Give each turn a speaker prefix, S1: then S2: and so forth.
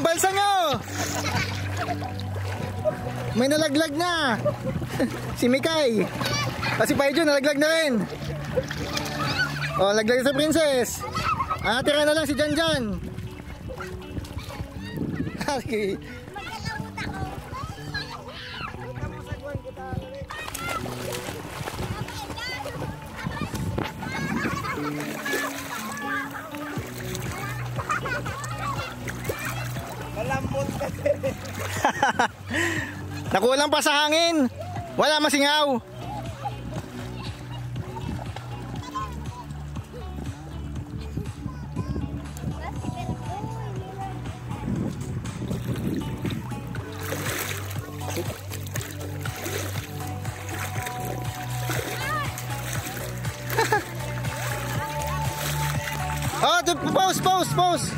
S1: balsa nyo! May nalaglag na. Si Mikay. Si Paijo nalaglag na rin. Oh, laglag sa princess. Tira na lang si Janjan. Okay.
S2: Malambot kasi.
S1: Nakulang pa sa hangin. Wala masingaw. Oh, pause.